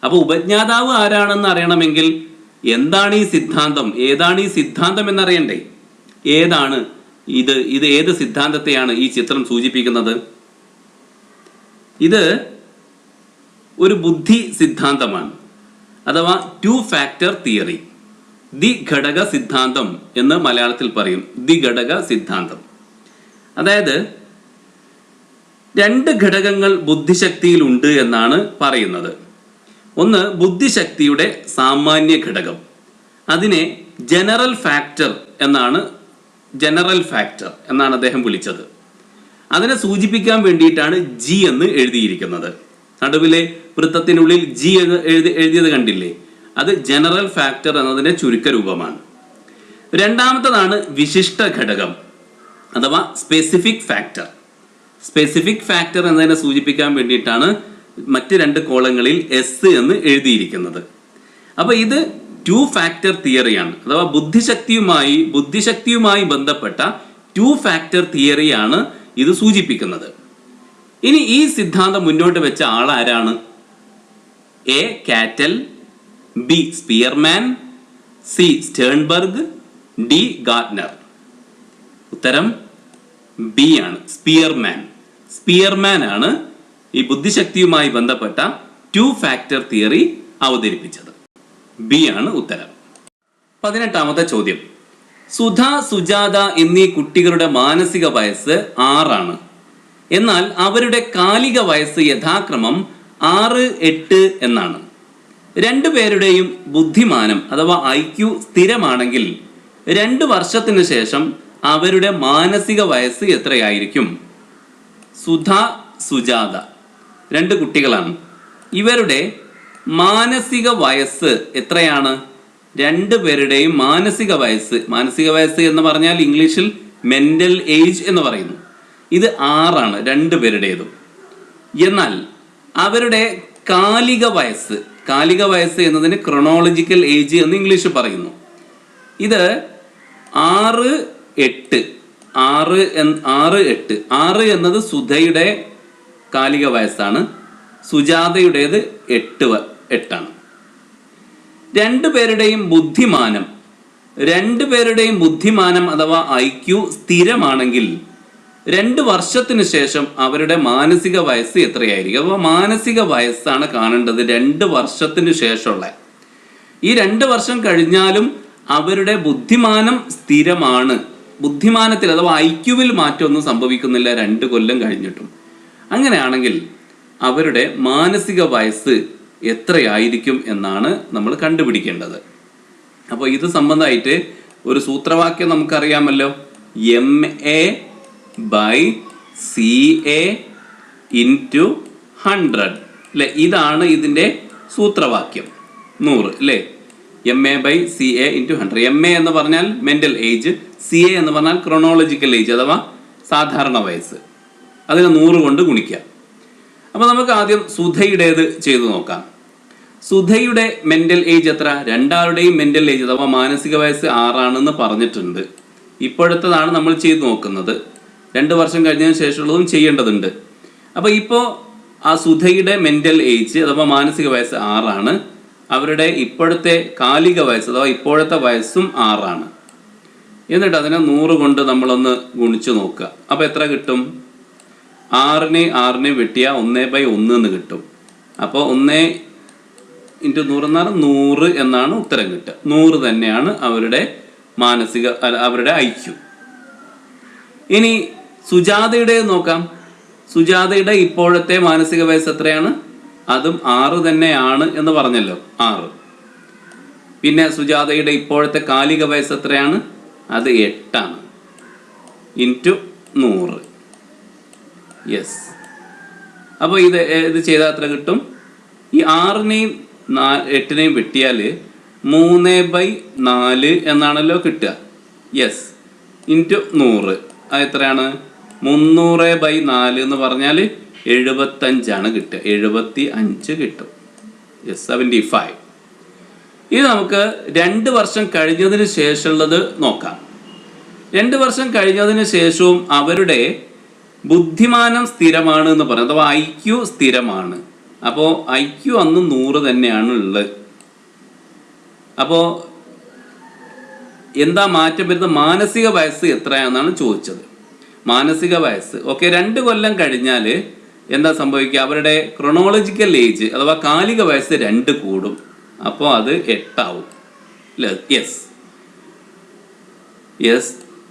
അപ്പൊ ഉപജ്ഞാതാവ് ആരാണെന്ന് അറിയണമെങ്കിൽ എന്താണ് ഈ സിദ്ധാന്തം, ഏതാണ് ഈ സിദ്ധാന്തം എന്നറിയണ്ടേ? ഏതാണ് ഇത് ഏത് സിദ്ധാന്തത്തെയാണ് ഈ ചിത്രം സൂചിപ്പിക്കുന്നത്? ഇത് ഒരു ബുദ്ധി സിദ്ധാന്തമാണ്, അഥവാ 2 ഫാക്ടർ തിയറി. ദ്വിഘടക സിദ്ധാന്തം എന്ന് മലയാളത്തിൽ പറയും. ദ്വിഘടക സിദ്ധാന്തം, അതായത് 2 ഘടകങ്ങൾ ബുദ്ധിശക്തിയിൽ ഉണ്ട് എന്നാണ് പറയുന്നത്. ഒന്ന് ബുദ്ധിശക്തിയുടെ സാമാന്യ ഘടകം, അതിനെ ജനറൽ ഫാക്ടർ എന്നാണ് അദ്ദേഹം വിളിച്ചത്. അതിനെ സൂചിപ്പിക്കാൻ വേണ്ടിയിട്ടാണ് ജി എന്ന് എഴുതിയിരിക്കുന്നത്. നടുവിലെ വൃത്തത്തിനുള്ളിൽ ജി എന്ന് എഴുതിയത് കണ്ടില്ലേ? അത് ജനറൽ ഫാക്ടർ എന്നതിന്റെ ചുരുക്കരൂപമാണ്. രണ്ടാമത്തതാണ് വിശിഷ്ട ഘടകം അഥവാ സ്പെസിഫിക് ഫാക്ടർ. സ്പെസിഫിക് ഫാക്ടർ എന്നതിനെ സൂചിപ്പിക്കാൻ വേണ്ടിയിട്ടാണ് മറ്റ് രണ്ട് കോളങ്ങളിൽ എസ് എന്ന് എഴുതിയിരിക്കുന്നത്. അപ്പൊ ഇത് 2 ഫാക്ടർ തിയറിയാണ്, അഥവാ ബുദ്ധിശക്തിയുമായി ബന്ധപ്പെട്ട 2 ഫാക്ടർ തിയറിയാണ് ഇത് സൂചിപ്പിക്കുന്നത്. ഇനി ഈ സിദ്ധാന്തം മുന്നോട്ട് വെച്ച ആൾ ആരാണ്? A cattle, B Spearman, C Sternberg, D Gartner. ഉത്തരം ബി ആണ്, സ്പിയർമാൻ. സ്പിയർമാൻ ആണ് ഈ ബുദ്ധിശക്തിയുമായി ബന്ധപ്പെട്ട 2 ഫാക്ടർ തിയറി അവതരിപ്പിച്ചത്. ബി ആണ് ഉത്തരം. 18ാമത്തെ ചോദ്യം. സുധ, സുജാത എന്നീ കുട്ടികളുടെ മാനസിക വയസ്സ് 6 ആണ്. എന്നാൽ അവരുടെ കാലിക വയസ്സ് യഥാക്രമം 6, 8 എന്നാണ്. രണ്ടുപേരുടെയും ബുദ്ധിമാനം അഥവാ IQ സ്ഥിരമാണെങ്കിൽ 2 വർഷത്തിന് ശേഷം അവരുടെ മാനസിക വയസ്സ് എത്രയായിരിക്കും? സുധ, സുജാത 2 കുട്ടികളാണ്. ഇവരുടെ മാനസിക വയസ്സ് എത്രയാണ്? 2 പേരുടെയും മാനസിക വയസ്സ് എന്ന് പറഞ്ഞാൽ ഇംഗ്ലീഷിൽ മെന്റൽ ഏജ് എന്ന് പറയുന്നു. ഇത് 6 ആണ് 2 പേരുടേതും. എന്നാൽ അവരുടെ കാലിക വയസ്സ് എന്നതിന് ക്രോണോളജിക്കൽ ഏജ് എന്ന് ഇംഗ്ലീഷ് പറയുന്നു. ഇത് 6, 8. 6 എന്നത് സുധയുടെ കാലിക വയസ്സാണ്, സുജാതയുടേത് 8 ആണ്. രണ്ടുപേരുടെയും ബുദ്ധിമാനം അഥവാ IQ സ്ഥിരമാണെങ്കിൽ 2 വർഷത്തിന് ശേഷം അവരുടെ മാനസിക വയസ്സ് എത്രയായിരിക്കും? അപ്പോൾ മാനസിക വയസ്സാണ് കാണേണ്ടത് 2 വർഷത്തിന് ശേഷമുള്ള. ഈ 2 വർഷം കഴിഞ്ഞാലും അവരുടെ ബുദ്ധിമാനം സ്ഥിരമാണ്. ബുദ്ധിമാനത്തിൽ അഥവാ IQവിൽ മാറ്റമൊന്നും സംഭവിക്കുന്നില്ല 2 കൊല്ലം കഴിഞ്ഞിട്ടും. അങ്ങനെയാണെങ്കിൽ അവരുടെ മാനസിക വയസ്സ് എത്രയായിരിക്കും എന്നാണ് നമ്മൾ കണ്ടുപിടിക്കേണ്ടത്. അപ്പോൾ ഇത് സംബന്ധമായിട്ട് ഒരു സൂത്രവാക്യം നമുക്കറിയാമല്ലോ. MA/CA × 100 അല്ലേ? ഇതാണ് ഇതിൻ്റെ സൂത്രവാക്യം. 100 അല്ലേ? MA/CA × 100. MA എന്ന് പറഞ്ഞാൽ മെന്റൽ ഏജ്, CA എന്ന് പറഞ്ഞാൽ ക്രോണോളജിക്കൽ ഏജ് അഥവാ സാധാരണ വയസ്സ്. അതിനെ 100 കൊണ്ട് ഗുണിക്കാം. അപ്പോൾ നമുക്ക് ആദ്യം സുധയുടേത് ചെയ്തു നോക്കാം. സുധയുടെ മെന്റൽ ഏജ് എത്ര? രണ്ടാളുടെയും മെന്റൽ ഏജ് അഥവാ മാനസിക വയസ്സ് 6 ആണെന്ന് പറഞ്ഞിട്ടുണ്ട്. ഇപ്പോഴത്തതാണ് നമ്മൾ ചെയ്തു നോക്കുന്നത്. 2 വർഷം കഴിഞ്ഞതിന് ശേഷമുള്ളതും ചെയ്യേണ്ടതുണ്ട്. അപ്പോൾ ഇപ്പോൾ ആ സുധയുടെ മെന്റൽ ഏജ് അഥവാ മാനസിക വയസ്സ് 6 ആണ്. അവരുടെ ഇപ്പോഴത്തെ കാലിക വയസ്സ് അഥവാ ഇപ്പോഴത്തെ വയസ്സും 6 ആണ്. എന്നിട്ട് അതിനെ 100 കൊണ്ട് നമ്മളൊന്ന് ഗുണിച്ച് നോക്കുക. അപ്പോൾ എത്ര കിട്ടും? 6 വെട്ടിയാൽ 1/1 എന്ന് കിട്ടും. അപ്പോൾ 1 × 100 എന്നാൽ 100 എന്നാണ് ഉത്തരം കിട്ടുക. 100 തന്നെയാണ് അവരുടെ IQ. ഇനി സുജാതയുടെ നോക്കാം. സുജാതയുടെ ഇപ്പോഴത്തെ മാനസിക വയസ്സ് എത്രയാണ്? അതും 6 തന്നെയാണ് എന്ന് പറഞ്ഞല്ലോ, 6. പിന്നെ സുജാതയുടെ ഇപ്പോഴത്തെ കാലിക വയസ്സ് എത്രയാണ്? അത് 8 ആണ് × 100. യെസ്. അപ്പോൾ ഇത് ചെയ്താൽ എത്ര കിട്ടും? ഈ 6നെയും 8നെയും വെട്ടിയാൽ 3/4 എന്നാണല്ലോ കിട്ടുക. യെസ്. × 100 അത് എത്രയാണ്? 300/4 എന്ന് പറഞ്ഞാൽ 75 കിട്ടുക. 75 കിട്ടും. യെസ്, 75. ഇത് നമുക്ക് 2 വർഷം കഴിഞ്ഞതിന് ശേഷമുള്ളത് നോക്കാം. 2 വർഷം കഴിഞ്ഞതിന് ശേഷവും അവരുടെ ബുദ്ധിമാനം സ്ഥിരമാണ് എന്ന് പറയാം, അഥവാ IQ സ്ഥിരമാണ്. അപ്പോൾ IQ അന്ന് 100 തന്നെയാണ് ഉള്ളത്. അപ്പോൾ എന്താ മാറ്റം വരുന്നത്? മാനസിക വയസ്സ് എത്രയാണെന്നാണ് ചോദിച്ചത്. മാനസിക വയസ്സ് 2 കൊല്ലം കഴിഞ്ഞാൽ എന്താ സംഭവിക്കുക? അവരുടെ ക്രോണോളജിക്കൽ ഏജ് അഥവാ കാലിക വയസ്സ് 2 കൂടും. അപ്പോൾ അത് 8 ആവും. യെസ്.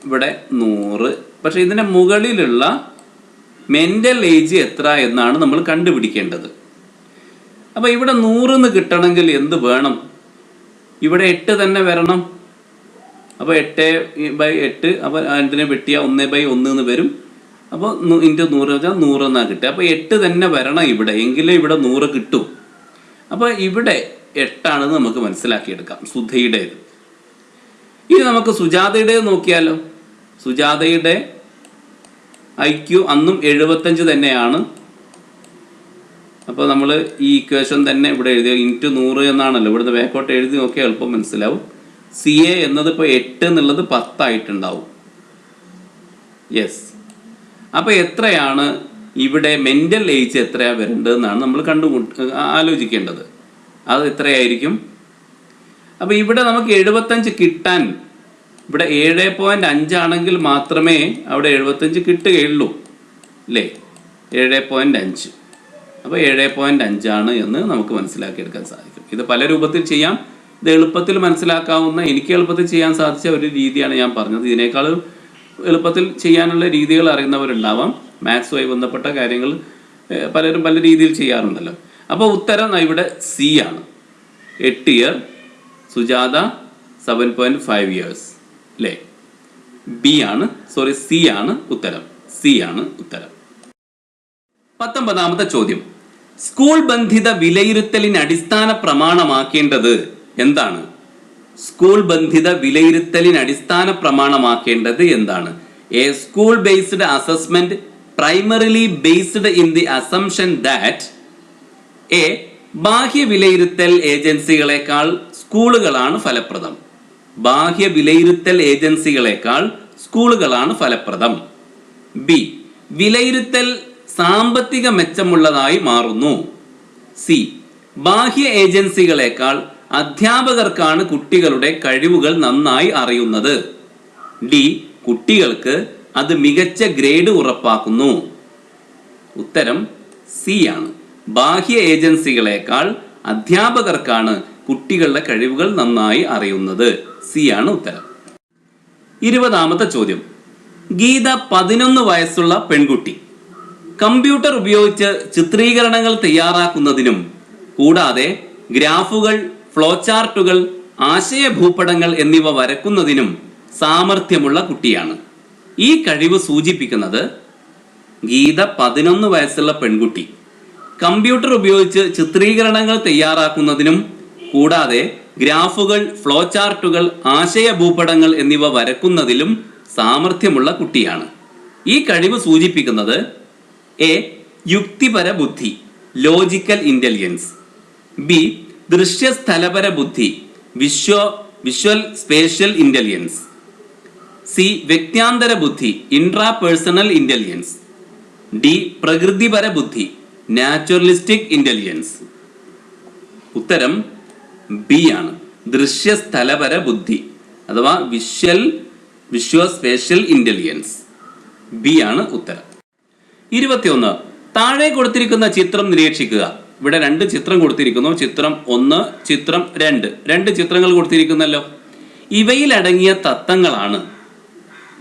ഇവിടെ 100. പക്ഷെ ഇതിൻ്റെ മുകളിലുള്ള മെന്റൽ ഏജ് എത്ര എന്നാണ് നമ്മൾ കണ്ടുപിടിക്കേണ്ടത്. അപ്പോൾ ഇവിടെ 100 എന്ന് കിട്ടണമെങ്കിൽ എന്ത് വേണം? ഇവിടെ 8 തന്നെ വരണം. അപ്പോൾ 8/8 അപ്പോൾ അതിനെ വെട്ടിയാൽ 1/1 എന്ന് വരും. അപ്പോൾ ഇൻറ്റു 100 വെച്ചാൽ 100 എന്നാണ് കിട്ടുക. അപ്പോൾ 8 തന്നെ വരണം ഇവിടെ, എങ്കിലേ ഇവിടെ 100 കിട്ടും. അപ്പോൾ ഇവിടെ 8 നമുക്ക് മനസ്സിലാക്കിയെടുക്കാം സുധയുടേത്. ഇനി നമുക്ക് സുജാതയുടെ നോക്കിയാലോ. സുജാതയുടെ IQ അന്നും 75 തന്നെയാണ്. അപ്പോൾ നമ്മൾ ഈ ഇക്വേഷൻ തന്നെ ഇവിടെ എഴുതിയ ഇൻറ്റു 100 എന്നാണല്ലോ, ഇവിടുന്ന് ബാക്കോട്ട് എഴുതി നോക്കിയാൽ എളുപ്പം മനസ്സിലാവും. CA എന്നത് ഇപ്പോൾ 8 എന്നുള്ളത് 10 ആയിട്ടുണ്ടാവും. യെസ്. അപ്പോൾ എത്രയാണ് ഇവിടെ മെൻ്റൽ ഏജ് എത്രയാണ് വരേണ്ടതെന്നാണ് നമ്മൾ ആലോചിക്കേണ്ടത്. അത് എത്രയായിരിക്കും? അപ്പോൾ ഇവിടെ നമുക്ക് 75 കിട്ടാൻ ഇവിടെ 7.5 ആണെങ്കിൽ മാത്രമേ അവിടെ 75 കിട്ടുകയുള്ളൂ അല്ലേ? 7.5. അപ്പോൾ 7.5 ആണ് എന്ന് നമുക്ക് മനസ്സിലാക്കിയെടുക്കാൻ സാധിക്കും. ഇത് പല രൂപത്തിൽ ചെയ്യാം. ഇത് എളുപ്പത്തിൽ മനസ്സിലാക്കാവുന്ന, എനിക്ക് എളുപ്പത്തിൽ ചെയ്യാൻ സാധിച്ച ഒരു രീതിയാണ് ഞാൻ പറഞ്ഞത്. ഇതിനേക്കാൾ എളുപ്പത്തിൽ ചെയ്യാനുള്ള രീതികൾ അറിയുന്നവരുണ്ടാവാം. മാത്സുമായി ബന്ധപ്പെട്ട കാര്യങ്ങൾ പലരും പല രീതിയിൽ ചെയ്യാറുണ്ടല്ലോ. അപ്പോൾ ഉത്തരം ഇവിടെ C ആണ്. 8 ഇയർ, സുജാത 7.5 ഇയേഴ്സ് അല്ലേ? C ആണ് ഉത്തരം. C ആണ് ഉത്തരം. 19ാമത്തെ ചോദ്യം. സ്കൂൾ ബന്ധിത വിലയിരുത്തലിന് അടിസ്ഥാന പ്രമാണമാക്കേണ്ടത് എന്താണ്? സ്കൂൾ ബന്ധിത വിലയിരുത്തലിന് അടിസ്ഥാന പ്രമാണമാക്കേണ്ടത് എന്താണ്? A school based assessment primarily based in the assumption that A ബാഹ്യ വിലയിരുത്തൽ ഏജൻസികളെക്കാൾ സ്കൂളുകളാണ് ഫലപ്രദം. ബാഹ്യ വിലയിരുത്തൽ ഏജൻസികളെക്കാൾ സ്കൂളുകളാണ് ഫലപ്രദം. ബി വിലയിരുത്തൽ സാമ്പത്തിക മെച്ചമുള്ളതായി മാറുന്നു. സി ബാഹ്യ ഏജൻസികളെക്കാൾ അധ്യാപകർക്കാണ് കുട്ടികളുടെ കഴിവുകൾ നന്നായി അറിയുന്നത്. ഡി കുട്ടികൾക്ക് അത് മികച്ച ഗ്രേഡ് ഉറപ്പാക്കുന്നു. ഉത്തരം സി ആണ്. ബാഹ്യ ഏജൻസികളെക്കാൾ അധ്യാപകർക്കാണ് കുട്ടികളുടെ കഴിവുകൾ നന്നായി അറിയുന്നത്. സി ആണ് ഉത്തരം. 20ാമത്തെ ചോദ്യം. ഗീത 11 വയസ്സുള്ള പെൺകുട്ടി. കമ്പ്യൂട്ടർ ഉപയോഗിച്ച് ചിത്രീകരണങ്ങൾ തയ്യാറാക്കുന്നതിനും കൂടാതെ ഗ്രാഫുകൾ, ഫ്ലോ ചാർട്ടുകൾ, ആശയഭൂപടങ്ങൾ എന്നിവ വരക്കുന്നതിനും സാമർഥ്യമുള്ള കുട്ടിയാണ്. ഈ കഴിവ് സൂചിപ്പിക്കുന്നത് ഗീത 11 വയസ്സുള്ള പെൺകുട്ടി കമ്പ്യൂട്ടർ ഉപയോഗിച്ച് ചിത്രീകരണങ്ങൾ തയ്യാറാക്കുന്നതിനും കൂടാതെ ഗ്രാഫുകൾ, ഫ്ലോ ചാർട്ടുകൾ, ആശയഭൂപടങ്ങൾ എന്നിവ വരക്കുന്നതിലും സാമർഥ്യമുള്ള കുട്ടിയാണ്. ഈ കഴിവ് സൂചിപ്പിക്കുന്നത് എ യുക്തിപര ബുദ്ധി, ലോജിക്കൽ ഇന്റലിജൻസ്. ബി ദൃശ്യസ്ഥലപര ബുദ്ധി, വിഷ്വൽ സ്പേഷ്യൽ ഇന്റലിജൻസ്. സി വ്യക്തിയാന്തര ബുദ്ധി, ഇൻട്രാപേഴ്സണൽ ഇന്റലിജൻസ്. ഡി പ്രകൃതിപര ബുദ്ധി, നാച്ചുറലിസ്റ്റിക് ഇന്റലിജൻസ്. ഉത്തരം ബി ആണ്. ദൃശ്യസ്ഥലപര ബുദ്ധി അഥവാ വിഷ്വൽ സ്പേഷ്യൽ ഇന്റലിജൻസ്. ബി ആണ് ഉത്തരം. 21. താഴെ കൊടുത്തിരിക്കുന്ന ചിത്രം നിരീക്ഷിക്കുക. ഇവിടെ 2 ചിത്രം കൊടുത്തിരിക്കുന്നു. ചിത്രം 1, ചിത്രം 2. 2 ചിത്രങ്ങൾ കൊടുത്തിരിക്കുന്നല്ലോ. ഇവയിലടങ്ങിയ തത്വങ്ങളാണ്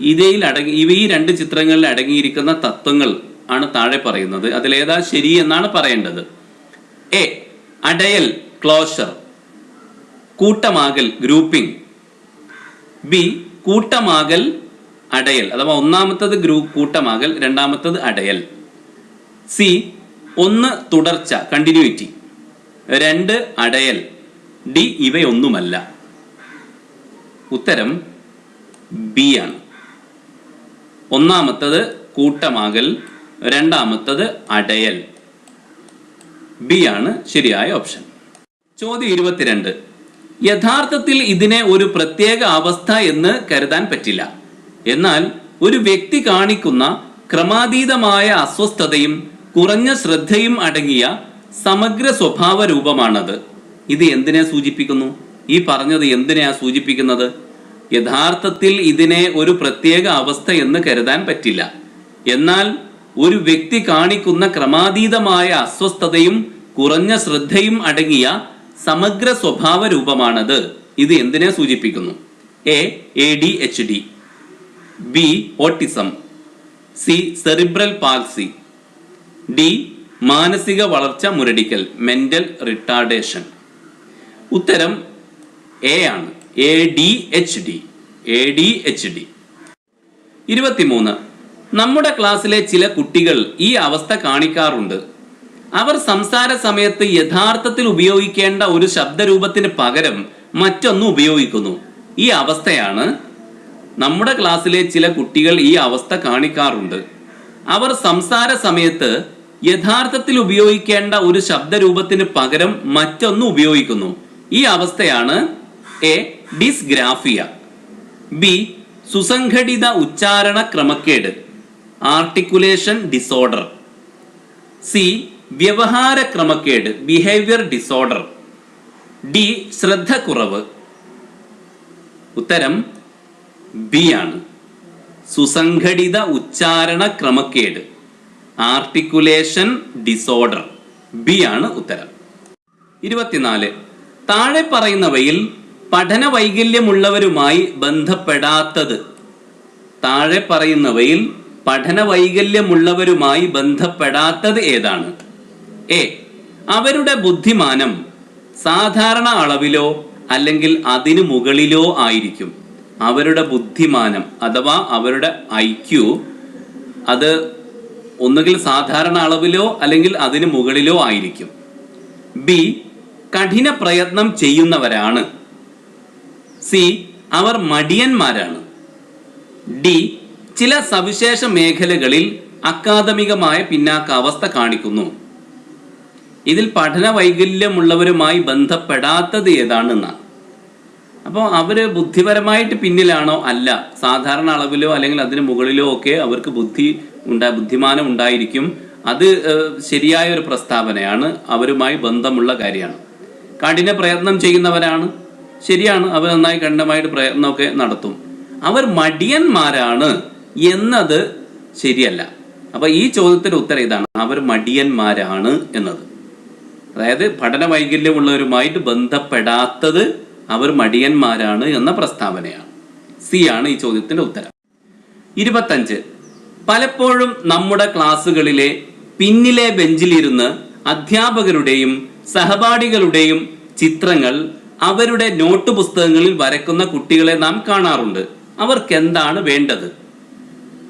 ഈ 2 ചിത്രങ്ങളിൽ അടങ്ങിയിരിക്കുന്ന തത്വങ്ങൾ ആണ് താഴെ പറയുന്നത്. അതിലേതാ ശരി എന്നാണ് പറയേണ്ടത്. എ അടയൽ, ക്ലോഷർ, കൂട്ടമാകൽ, ഗ്രൂപ്പിംഗ്. ബി കൂട്ടമാകൽ, അടയൽ അഥവാ ഒന്നാമത്തത് കൂട്ടമാകൽ, രണ്ടാമത്തത് അടയൽ. സി 1 തുടർച്ച, കണ്ടിന്യൂറ്റി. 2 അടയൽ. ഡി ഇവയൊന്നുമല്ല. ഉത്തരം ബി ആണ്. ഒന്നാമത്തത് കൂട്ടമാകൽ, രണ്ടാമത്തത് അടയൽ. ബി ആണ് ശരിയായ ഓപ്ഷൻ. ചോദ്യം 22. യഥാർത്ഥത്തിൽ ഇതിനെ ഒരു പ്രത്യേക അവസ്ഥ എന്ന് കരുതാൻ പറ്റില്ല. എന്നാൽ ഒരു വ്യക്തി കാണിക്കുന്ന ക്രമാതീതമായ അസ്വസ്ഥതയും കുറഞ്ഞ ശ്രദ്ധയും അടങ്ങിയ സമഗ്ര സ്വഭാവ രൂപമാണത്. ഇത് എന്തിനെ സൂചിപ്പിക്കുന്നു? ഈ പറഞ്ഞത് എന്തിനെയാ സൂചിപ്പിക്കുന്നത്? യഥാർത്ഥത്തിൽ ഇതിനെ ഒരു പ്രത്യേക അവസ്ഥ എന്ന് കരുതാൻ പറ്റില്ല. എന്നാൽ ഒരു വ്യക്തി കാണിക്കുന്ന ക്രമാതീതമായ അസ്വസ്ഥതയും കുറഞ്ഞ ശ്രദ്ധയും അടങ്ങിയ സമഗ്ര സ്വഭാവ രൂപമാണത്. ഇത് എന്തിനെ സൂചിപ്പിക്കുന്നു? A ADHD, B autism, C cerebral palsy, D മാനസിക വളർച്ച മുരടിക്കൽ, മെന്റൽ റിട്ടാർഡേഷൻ. ഉത്തരം എ ആണ്. ADHD. 23. നമ്മുടെ ക്ലാസ്സിലെ ചില കുട്ടികൾ ഈ അവസ്ഥ കാണിക്കാറുണ്ട്. അവർ സംസാര സമയത്ത് യഥാർത്ഥത്തിൽ ഉപയോഗിക്കേണ്ട ഒരു ശബ്ദരൂപത്തിന് പകരം മറ്റൊന്ന് ഉപയോഗിക്കുന്നു. ഈ അവസ്ഥയാണ് നമ്മുടെ ക്ലാസ്സിലെ ചില കുട്ടികൾ ഈ അവസ്ഥ കാണിക്കാറുണ്ട്. അവർ സംസാര സമയത്ത് യഥാർത്ഥത്തിൽ ഉപയോഗിക്കേണ്ട ഒരു ശബ്ദരൂപത്തിന് പകരം മറ്റൊന്ന് ഉപയോഗിക്കുന്നു. ഈ അവസ്ഥയാണ് എ. Dysgraphia, B. സുസംഘടിത ഉച്ചാരണ ക്രമക്കേട് ആർട്ടിക്കുലേഷൻ ഡിസോർഡർ, സി. വ്യവഹാര ക്രമക്കേട് ബിഹേവിയർ ഡിസോർഡർ, ഡി. ശ്രദ്ധക്കുറവ്. ഉത്തരം ബി ആണ്. സുസംഘടിത ഉച്ചാരണ ക്രമക്കേട് ആർട്ടിക്കുലേഷൻ ഡിസോർഡർ, ബി ആണ് ഉത്തരം. 24. താഴെ പറയുന്നവയിൽ പഠന വൈകല്യമുള്ളവരുമായി ബന്ധപ്പെടാത്തത്. താഴെ പറയുന്നവയിൽ പഠന വൈകല്യമുള്ളവരുമായി ബന്ധപ്പെടാത്തത് ഏതാണ്? എ. അവരുടെ ബുദ്ധിമാനം സാധാരണ അളവിലോ അല്ലെങ്കിൽ അതിനു മുകളിലോ ആയിരിക്കും. അവരുടെ ബുദ്ധിമാനം അഥവാ അവരുടെ IQ അത് ഒന്നുകിൽ സാധാരണ അളവിലോ അല്ലെങ്കിൽ അതിനു മുകളിലോ ആയിരിക്കും. ബി. കഠിന പ്രയത്നം ചെയ്യുന്നവരാണ്. സി. അവർ മടിയന്മാരാണ്. ഡി. ചില സവിശേഷ മേഖലകളിൽ അക്കാദമികമായ പിന്നാക്കാവസ്ഥ കാണിക്കുന്നു. ഇതിൽ പഠന വൈകല്യമുള്ളവരുമായി ബന്ധപ്പെടാത്തത് ഏതാണെന്നാണ്. അപ്പോൾ അവര് ബുദ്ധിപരമായിട്ട് പിന്നിലാണോ? അല്ല, സാധാരണ അളവിലോ അല്ലെങ്കിൽ അതിന് മുകളിലോ ഒക്കെ അവർക്ക് ബുദ്ധിമാനം ഉണ്ടായിരിക്കും. അത് ശരിയായ ഒരു പ്രസ്താവനയാണ്, അവരുമായി ബന്ധമുള്ള കാര്യമാണ്. കഠിന പ്രയത്നം ചെയ്യുന്നവരാണ്, ശരിയാണ്, അവർ നന്നായി കഠിനമായിട്ട് പ്രയത്നമൊക്കെ നടത്തും. അവർ മടിയന്മാരാണ് എന്നത് ശരിയല്ല. അപ്പൊ ഈ ചോദ്യത്തിന്റെ ഉത്തരം ഇതാണ്, അവർ മടിയന്മാരാണ് എന്നത്. അതായത് പഠന വൈകല്യമുള്ളവരുമായിട്ട് ബന്ധപ്പെടാത്തത് അവർ മടിയന്മാരാണ് എന്ന പ്രസ്താവനയാണ്. സി ആണ് ഈ ചോദ്യത്തിന്റെ ഉത്തരം. 25. പലപ്പോഴും നമ്മുടെ ക്ലാസ്സുകളിലെ പിന്നിലെ ബെഞ്ചിലിരുന്ന് അധ്യാപകരുടെയും സഹപാഠികളുടെയും ചിത്രങ്ങൾ അവരുടെ നോട്ട് പുസ്തകങ്ങളിൽ വരയ്ക്കുന്ന കുട്ടികളെ നാം കാണാറുണ്ട്. അവർക്ക് എന്താണ് വേണ്ടത്?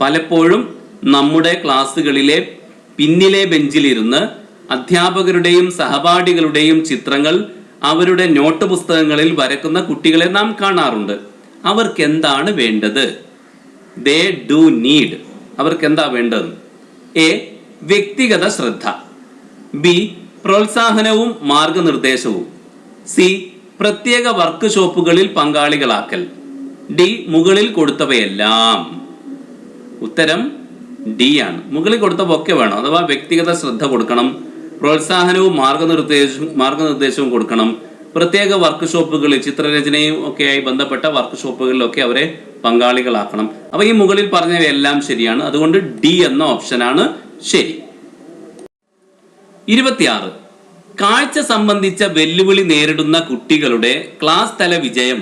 പലപ്പോഴും നമ്മുടെ ക്ലാസ്സുകളിലെ പിന്നിലെ ബെഞ്ചിലിരുന്ന് അധ്യാപകരുടെയും സഹപാഠികളുടെയും ചിത്രങ്ങൾ അവരുടെ നോട്ട് പുസ്തകങ്ങളിൽ വരയ്ക്കുന്ന കുട്ടികളെ നാം കാണാറുണ്ട്. അവർക്ക് എന്താണ് വേണ്ടത്? They do need. അവർക്ക് എന്താ വേണ്ടത്? എ. വ്യക്തിഗത ശ്രദ്ധ, ബി. പ്രോത്സാഹനവും മാർഗനിർദ്ദേശവും, സി. പ്രത്യേക വർക്ക് ഷോപ്പുകളിൽ പങ്കാളികളാക്കൽ, ഡി. മുകളിൽ കൊടുത്തവയെല്ലാം. ഉത്തരം ഡി ആണ്. മുകളിൽ കൊടുത്തവയൊക്കെ വേണം. അഥവാ വ്യക്തിഗത ശ്രദ്ധ കൊടുക്കണം, പ്രോത്സാഹനവും മാർഗനിർദ്ദേശവും കൊടുക്കണം, പ്രത്യേക വർക്ക് ഷോപ്പുകളിൽ ചിത്രരചനയും ഒക്കെയായി ബന്ധപ്പെട്ട വർക്ക് ഷോപ്പുകളിലൊക്കെ അവരെ പങ്കാളികളാക്കണം. അപ്പൊ ഈ മുകളിൽ പറഞ്ഞവയെല്ലാം ശരിയാണ്. അതുകൊണ്ട് ഡി എന്ന ഓപ്ഷനാണ് ശരി. 26. കാഴ്ച സംബന്ധിച്ച വെല്ലുവിളി നേരിടുന്ന കുട്ടികളുടെ ക്ലാസ് തല വിജയം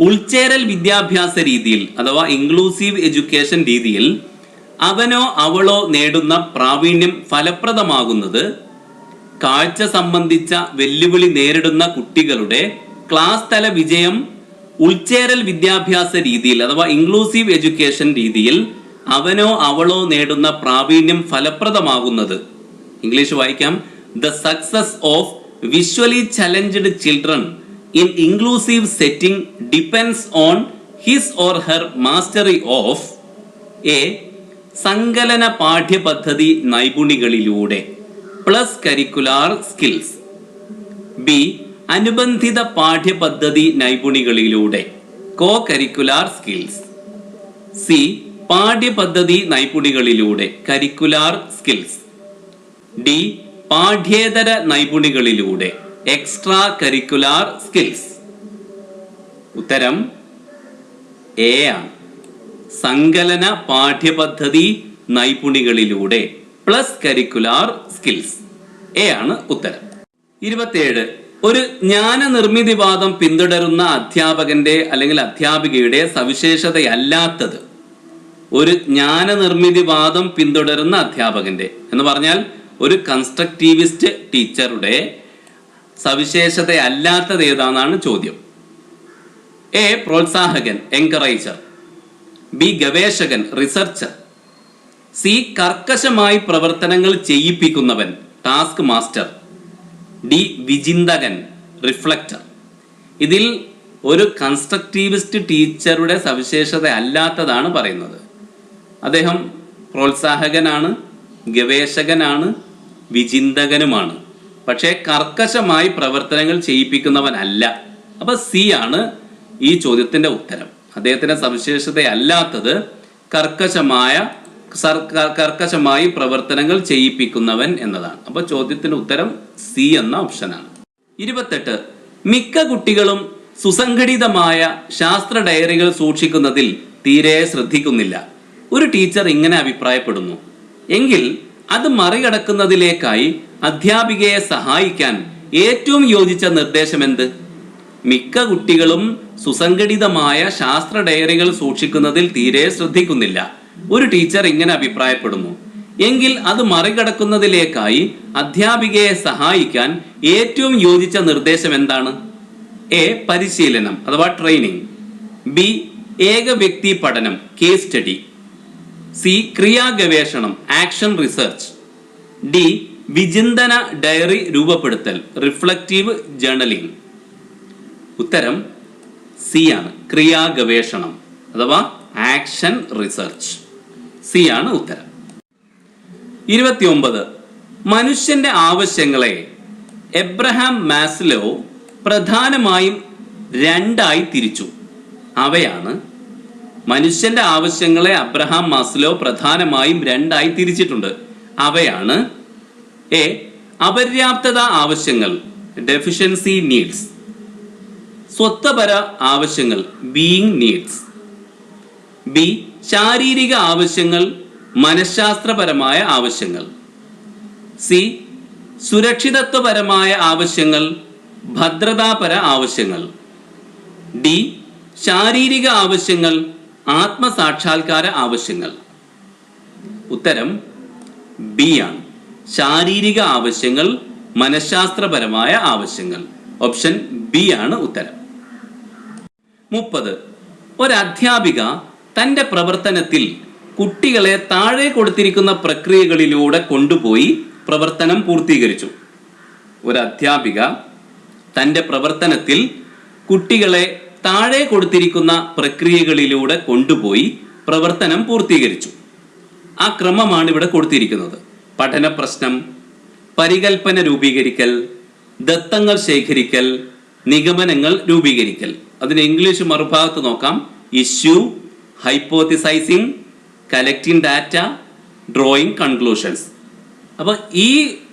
ഉൾച്ചേരൽ വിദ്യാഭ്യാസ രീതിയിൽ അഥവാ ഇൻക്ലൂസീവ് എഡ്യൂക്കേഷൻ രീതിയിൽ അവനോ അവളോ നേടുന്ന പ്രാവീണ്യം ഫലപ്രദമാകുന്നത് കാഴ്ച സംബന്ധിച്ച വെല്ലുവിളി നേരിടുന്ന കുട്ടികളുടെ ക്ലാസ് തല വിജയം ഉൾച്ചേരൽ വിദ്യാഭ്യാസ രീതിയിൽ അഥവാ ഇൻക്ലൂസീവ് എഡ്യൂക്കേഷൻ രീതിയിൽ അവനോ അവളോ നേടുന്ന പ്രാവീണ്യം ഫലപ്രദമാകുന്നത്. ഇംഗ്ലീഷ് വായിക്കാം. The success of visually challenged children in inclusive setting depends on his or her mastery of A. സങ്കലന പാഠ്യപദ്ധതി നൈപുണികളിലൂടെ പ്ലസ് കരിക്കുലാർ സ്കിൽസ്, ബി. അനുബന്ധിത പാഠ്യപദ്ധതി നൈപുണികളിലൂടെ കോ കരിക്കുലാർ സ്കിൽസ്, സി. പാഠ്യപദ്ധതി നൈപുണികളിലൂടെ കരിക്കുലാർ സ്കിൽസ്, ഡി. പാഠ്യേതര നൈപുണികളിലൂടെ എക്സ്ട്രാ കരിക്കുലാർ സ്കിൽസ്. ഉത്തരം A ആണ്. സങ്കലന പാഠ്യപദ്ധതി നൈപുണികളിലൂടെ plus curricular skills, A ആണ് ഉത്തരം. 27. ഒരു ജ്ഞാനനിർമ്മിതിവാദം പിന്തുടരുന്ന അധ്യാപകന്റെ അല്ലെങ്കിൽ അധ്യാപികയുടെ സവിശേഷതയല്ലാത്തത്. ഒരു ജ്ഞാനനിർമ്മിതിവാദം പിന്തുടരുന്ന അധ്യാപകന്റെ എന്ന് പറഞ്ഞാൽ ഒരു കൺസ്ട്രക്റ്റീവിസ്റ്റ് ടീച്ചറുടെ സവിശേഷതയല്ലാത്തത് ഏതാണെന്നാണ് ചോദ്യം. എ. പ്രോത്സാഹകൻ എൻകറേജർ, ബി. ഗവേഷകൻ റിസർച്ചർ, സി കർക്കശമായി പ്രവർത്തനങ്ങൾ ചെയ്യിപ്പിക്കുന്നവൻ, ടാസ്ക് മാസ്റ്റർ. ഡി വിചിന്തകൻ, റിഫ്ലക്ടർ. ഇതിൽ ഒരു കൺസ്ട്രക്റ്റീവിസ്റ്റ് ടീച്ചറുടെ സവിശേഷത അല്ലാത്തതാണ് പറയുന്നത്. അദ്ദേഹം പ്രോത്സാഹകനാണ്, ഗവേഷകനാണ്, വിചിന്തകനുമാണ്. പക്ഷേ കർക്കശമായി പ്രവർത്തനങ്ങൾ ചെയ്യിപ്പിക്കുന്നവനല്ല. അപ്പൊ സി ആണ് ഈ ചോദ്യത്തിന്റെ ഉത്തരം. അദ്ദേഹത്തിന്റെ സവിശേഷതയല്ലാത്തത് കർക്കശമായി പ്രവർത്തനങ്ങൾ ചെയ്യിപ്പിക്കുന്നവൻ എന്നതാണ്. അപ്പൊ ചോദ്യത്തിന്റെ ഉത്തരം സി എന്ന ഓപ്ഷനാണ്. 28. മിക്ക കുട്ടികളും സുസംഘടിതമായ ശാസ്ത്ര ഡയറികൾ സൂക്ഷിക്കുന്നതിൽ തീരെ ശ്രദ്ധിക്കുന്നില്ല. ഒരു ടീച്ചർ ഇങ്ങനെ അഭിപ്രായപ്പെടുന്നു. എങ്കിൽ അത് മറികടക്കുന്നതിലേക്കായി അധ്യാപികയെ സഹായിക്കാൻ ഏറ്റവും യോജിച്ച നിർദ്ദേശം എന്ത്? മിക്ക കുട്ടികളും സുസംഘടിതമായ ശാസ്ത്ര ഡയറികൾ സൂക്ഷിക്കുന്നതിൽ തീരെ ശ്രദ്ധിക്കുന്നില്ല. ഒരു ടീച്ചർ ഇങ്ങനെ അഭിപ്രായപ്പെടുന്നു. എങ്കിൽ അത് മറികടക്കുന്നതിലേക്കായി അധ്യാപികയെ സഹായിക്കാൻ ഏറ്റവും യോജിച്ച നിർദ്ദേശം എന്താണ്? എ പരിശീലനം അഥവാ ട്രെയിനിങ്. ബി ഏക വ്യക്തി പഠനം, കേസ് സ്റ്റഡി. സി ക്രിയാ ഗവേഷണം, ആക്ഷൻ റിസർച്ച്. ഡി വിചിന്തന ഡയറി രൂപപ്പെടുത്തൽ, റിഫ്ലക്റ്റീവ് ജേർണലിംഗ്. ഉത്തരം സി ആണ്, ക്രിയാ ഗവേഷണം അഥവാ ആക്ഷൻ റിസർച്ച്. സി ആണ് ഉത്തരം. 29. മനുഷ്യന്റെ ആവശ്യങ്ങളെ എബ്രഹാം മാസ്ലോ പ്രധാനമായും രണ്ടായി തിരിച്ചു. അവയാണ് മനുഷ്യന്റെ ആവശ്യങ്ങളെ അബ്രഹാം മാസ്ലോ പ്രധാനമായും രണ്ടായി തിരിച്ചിട്ടുണ്ട്. അവയാണ് എ അപര്യാപ്തത ആവശ്യങ്ങൾ, ഡെഫിഷ്യൻസി നീഡ്സ്. സ്വത്വപര ആവശ്യങ്ങൾ, ബീയിങ് നീഡ്സ്. ബി ശാരീരിക ആവശ്യങ്ങൾ, മനഃശാസ്ത്രപരമായ ആവശ്യങ്ങൾ. സി സുരക്ഷിതത്വപരമായ ആവശ്യങ്ങൾ, ഭദ്രതാപര ആവശ്യങ്ങൾ. ഡി ശാരീരിക ആവശ്യങ്ങൾ, ആത്മസാക്ഷാത്കാര ആവശ്യങ്ങൾ. ഉത്തരം ബി ആണ്, ശാരീരിക ആവശ്യങ്ങൾ, മനഃശാസ്ത്രപരമായ ആവശ്യങ്ങൾ. ഓപ്ഷൻ ബി ആണ് ഉത്തരം. 30. ഒരധ്യാപിക തൻ്റെ പ്രവർത്തനത്തിൽ കുട്ടികളെ താഴെ കൊടുത്തിരിക്കുന്ന പ്രക്രിയകളിലൂടെ കൊണ്ടുപോയി പ്രവർത്തനം പൂർത്തീകരിച്ചു. ഒരധ്യാപിക തൻ്റെ പ്രവർത്തനത്തിൽ കുട്ടികളെ താഴെ കൊടുത്തിരിക്കുന്ന പ്രക്രിയകളിലൂടെ കൊണ്ടുപോയി പ്രവർത്തനം പൂർത്തീകരിച്ചു. ആ ക്രമമാണ് ഇവിടെ കൊടുത്തിരിക്കുന്നത്. പഠന പ്രശ്നം, പരികൽപ്പന രൂപീകരിക്കൽ, ദത്തങ്ങൾ ശേഖരിക്കൽ, നിഗമനങ്ങൾ രൂപീകരിക്കൽ. അതിന് ഇംഗ്ലീഷ് മറുഭാഗത്ത് നോക്കാം. Issue, hypothesising, collecting data, drawing conclusions. അപ്പോൾ ഈ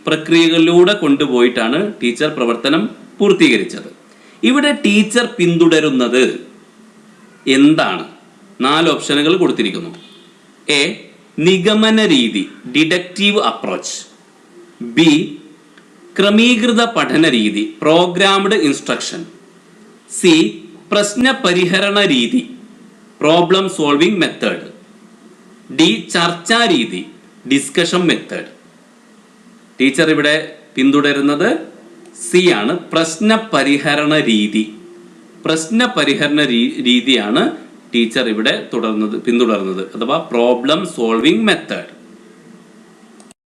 പ്രക്രിയകളിലൂടെ കൊണ്ടുപോയിട്ടാണ് ടീച്ചർ പ്രവർത്തനം പൂർത്തീകരിച്ചത്. ഇവിടെ ടീച്ചർ പിന്തുടരുന്നത് എന്താണ്? 4 ഓപ്ഷനുകൾ കൊടുത്തിരിക്കുന്നു. എ നിഗമന രീതി, ഡിഡക്റ്റീവ് അപ്രോച്ച്. ബി ക്രമീകൃത പഠന രീതി, പ്രോഗ്രാംഡ് ഇൻസ്ട്രക്ഷൻ. സി പ്രശ്ന പരിഹരണ രീതി, പ്രോബ്ലം സോൾവിംഗ് മെത്തേഡ്. ഡി ചർച്ചാ രീതി, ഡിസ്കഷൻ മെത്തേഡ്. ടീച്ചർ ഇവിടെ പിന്തുടരുന്നത് സി ആണ്, പ്രശ്ന പരിഹരണ രീതി. പ്രശ്ന പരിഹരണ രീതിയാണ് ടീച്ചർ ഇവിടെ പിന്തുടർന്നത് അഥവാ പ്രോബ്ലം സോൾവിംഗ് മെത്തേഡ്.